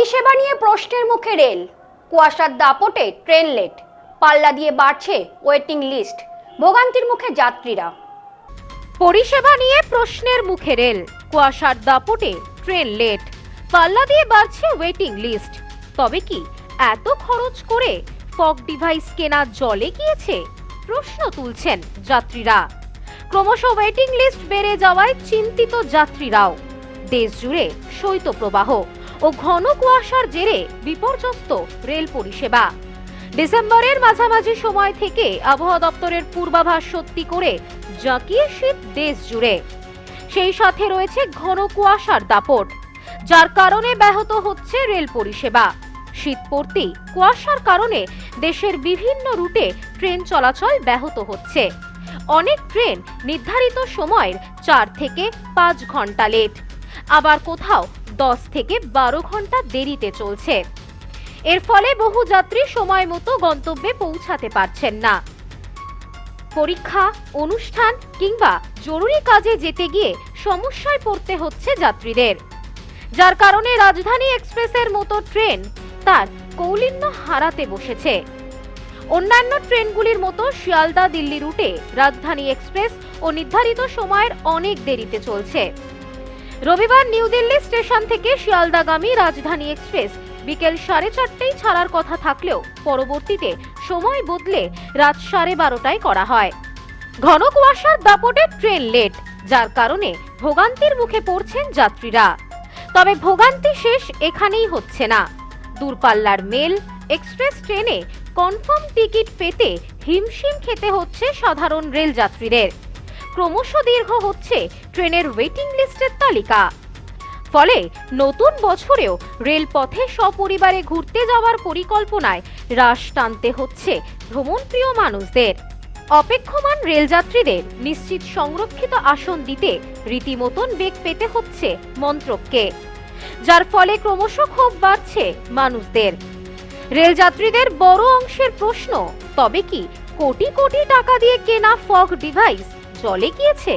পরিষেবা নিয়ে প্রশ্নের মুখে রেল, কুয়াশার দাপটে ট্রেন লেট, পাল্লা দিয়ে বাড়ছে ওয়েটিং লিস্ট, ভোগান্তির মুখে যাত্রীরা। পরিষেবা নিয়ে প্রশ্নের মুখে রেল, কুয়াশার দাপটে ট্রেন লেট, পাল্লা দিয়ে বাড়ছে ওয়েটিং লিস্ট। তবে কি এত খরচ করে ফগ ডিভাইস কেনা জলে গিয়েছে? প্রশ্ন তুলছেন যাত্রীরা। ক্রমশ ওয়েটিং লিস্ট বেড়ে যাওয়ায় চিন্তিত যাত্রীরাও। দেশ জুড়ে শৈত্যপ্রবাহ ও ঘন কুয়াশার জেরে বিপর্যস্ত রেল পরিষেবা। ডিসেম্বরের মাঝামাঝি সময় থেকে আবহাওয়া দপ্তরের পূর্বাভাস সত্যি করে জাঁকিয়ে শীত দেশ জুড়ে। সেই সাথে রয়েছে ঘন কুয়াশার দাপট, যার কারণে ব্যাহত হচ্ছে রেল পরিষেবা। শীত পড়তেই কুয়াশার কারণে দেশের বিভিন্ন রুটে ট্রেন চলাচল ব্যাহত হচ্ছে। অনেক ট্রেন নির্ধারিত সময়ের 4 থেকে 5 ঘন্টা লেট, আবার কোথাও 10 থেকে 12 ঘন্টা দেরিতে চলছে। এর ফলে বহু যাত্রী সময় মতো গন্তব্যে পৌঁছাতে পারছেন না। পরীক্ষা, অনুষ্ঠান কিংবা জরুরি কাজে যেতে গিয়ে সমস্যায় পড়তে হচ্ছে যাত্রীদের, যার কারণে রাজধানী এক্সপ্রেসের মতো ট্রেন তার কৌলিন্য হারাতে বসেছে। অন্যান্য ট্রেনগুলির মতো শিয়ালদা দিল্লি রুটে রাজধানী এক্সপ্রেস ও নির্ধারিত সময়ের অনেক দেরিতে চলছে। রবিবার নিউ দিল্লি স্টেশন থেকে শিয়ালদাগামী রাজধানী এক্সপ্রেস বিকেল 4:30টায় ছাড়ার কথা থাকলেও পরবর্তীতে সময় বদলে রাত 12:30টায় করা হয়। ঘন কুয়াশার দাপটে ট্রেন লেট, যার কারণে ভোগান্তির মুখে পড়ছেন যাত্রীরা। তবে ভোগান্তি শেষ এখানেই হচ্ছে না। দূরপাল্লার মেল এক্সপ্রেস ট্রেনে কনফার্ম টিকিট পেতে হিমশিম খেতে হচ্ছে সাধারণ রেল যাত্রীদের। ক্রমশ দীর্ঘ হচ্ছে ট্রেনের ওয়েটিং লিস্টের তালিকা। ফলে নতুন বছরেও রেলপথে সপরিবারে ঘুরতে যাওয়ার পরিকল্পনায় রাশ টানতে হচ্ছে ভ্রমণপ্রিয় মানুষদের। অপেক্ষমান রেলযাত্রীদের নিশ্চিত সংরক্ষিত আসন দিতে রীতিমতন বেগ পেতে হচ্ছে মন্ত্রককে, যার ফলে ক্রমশ ক্ষোভ বাড়ছে মানুষদের। রেলযাত্রীদের বড় অংশের প্রশ্ন, তবে কি কোটি কোটি টাকা দিয়ে কেনা ফগ ডিভাইস জলে গিয়েছে?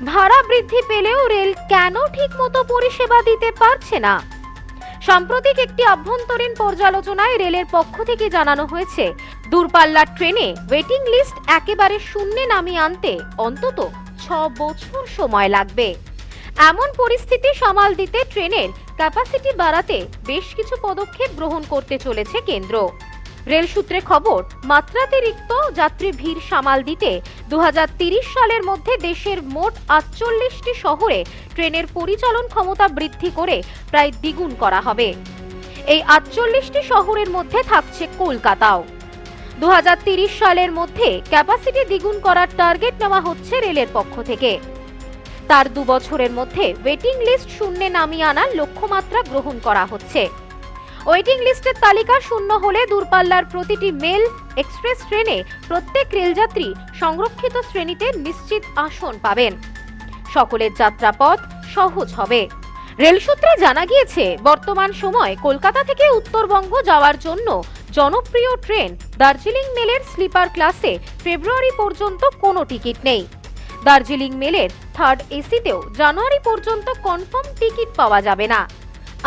ভাড়া বৃদ্ধি পেলেও রেল কেন ঠিকমতো পরিষেবা দিতে পারছে না? সাম্প্রতিক একটি আভ্যন্তরীণ পর্যালোচনায় রেলের পক্ষ থেকে জানানো হয়েছে, দূরপাল্লার ট্রেনে ওয়েটিং লিস্ট একেবারে শূন্যে নামিয়ে আনতে অন্তত 6 বছর সময় লাগবে। এমন পরিস্থিতি সামাল দিতে ট্রেনের ক্যাপাসিটি বাড়াতে বেশ কিছু পদক্ষেপ গ্রহণ করতে চলেছে কেন্দ্র। রেল সূত্রে খবর, মাত্রাতিরিক্ত যাত্রী ভিড় সামাল দিতে 2030 সালের মধ্যে দেশের মোট 48টি শহরে ট্রেনের পরিচালন ক্ষমতা বৃদ্ধি করে প্রায় দ্বিগুণ করা হবে। এই 48টি শহরের মধ্যে থাকছে কলকাতাও। 2030 সালের মধ্যে ক্যাপাসিটি দ্বিগুণ করার টার্গেট নেওয়া হচ্ছে রেলের পক্ষ থেকে। তার 2 বছরের মধ্যে ওয়েটিং লিস্ট শূন্যে নামিয়ে আনার লক্ষ্যমাত্রা গ্রহণ করা হচ্ছে। ওয়েটিং লিস্টের তালিকা শূন্য হলে দূরপাল্লার প্রতিটি মেল এক্সপ্রেস ট্রেনে প্রত্যেক রেলযাত্রী সংরক্ষিত শ্রেণীতে নিশ্চিত আসন পাবেন। সকলের যাত্রাপথ সহজ হবে। রেল সূত্রে জানা গিয়েছে, বর্তমান সময় কলকাতা থেকে উত্তরবঙ্গ যাওয়ার জন্য জনপ্রিয় ট্রেন দার্জিলিং মেলের স্লিপার ক্লাসে ফেব্রুয়ারি পর্যন্ত কোনো টিকিট নেই। দার্জিলিং মেলের 3rd এসিতেও জানুয়ারি পর্যন্ত কনফার্ম টিকিট পাওয়া যাবে না।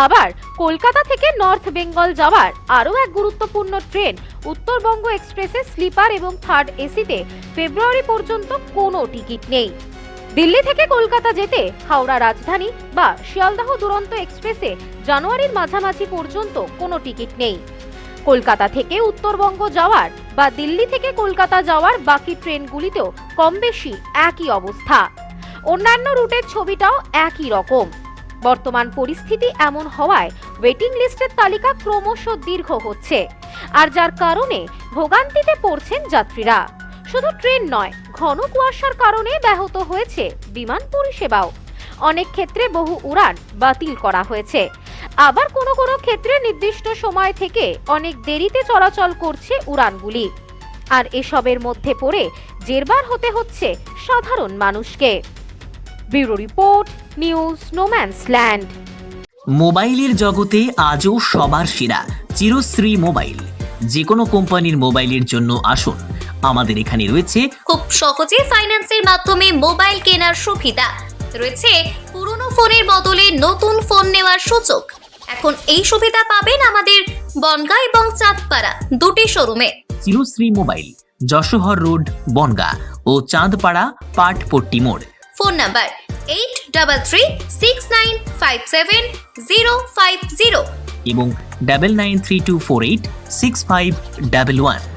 আবার কলকাতা থেকে নর্থ বেঙ্গল যাওয়ার আরও এক গুরুত্বপূর্ণ ট্রেন উত্তরবঙ্গ এক্সপ্রেসের স্লিপার এবং 3rd এসিতে ফেব্রুয়ারি পর্যন্ত কোনো টিকিট নেই। দিল্লি থেকে কলকাতা যেতে হাওড়া রাজধানী বা শিয়ালদাহ দুরন্ত এক্সপ্রেসে জানুয়ারির মাঝামাঝি পর্যন্ত কোনো টিকিট নেই। কলকাতা থেকে উত্তরবঙ্গ যাওয়ার বা দিল্লি থেকে কলকাতা যাওয়ার বাকি ট্রেনগুলিতেও কম বেশি একই অবস্থা। অন্যান্য রুটের ছবিটাও একই রকম। বর্তমান পরিস্থিতি এমন হওয়ায় ওয়েটিং লিস্টের তালিকা ক্রমশ দীর্ঘ হচ্ছে, আর যার কারণে ভোগান্তিতে পড়ছেন যাত্রীরা। শুধু ট্রেন নয়, ঘন কুয়াশার কারণে ব্যাহত হয়েছে বিমান পরিষেবাও। অনেক ক্ষেত্রে বহু উড়ান বাতিল করা হয়েছে, আবার কোনো কোনো ক্ষেত্রে নির্দিষ্ট সময় থেকে অনেক দেরিতে চলাচল করছে উড়ানগুলি। আর এসবের মধ্যে পড়ে জেরবার হতে হচ্ছে সাধারণ মানুষকে। Bureau report, news no man's land. মোবাইলের জগতে আজও সবার সেরা চিরশ্রী মোবাইল। যে কোনো কোম্পানির মোবাইলের জন্য আসুন, আমাদের এখানে রয়েছে খুব সহজে ফাইন্যান্সের মাধ্যমে মোবাইল কেনার সুবিধা রয়েছে। পুরনো ফোনের বদলে নতুন ফোন নেওয়ার সুযোগ, এখন এই সুবিধা পাবেন আমাদের বনগাঁ এবং চাঁদপাড়া দুটি শোরুমে। চিরশ্রী মোবাইল, যশোহর রোড, বনগাঁ ও চাঁদপাড়া পাটপট্টি মোড়। ফোন নাম্বার 8336957050 এবং 9932486511।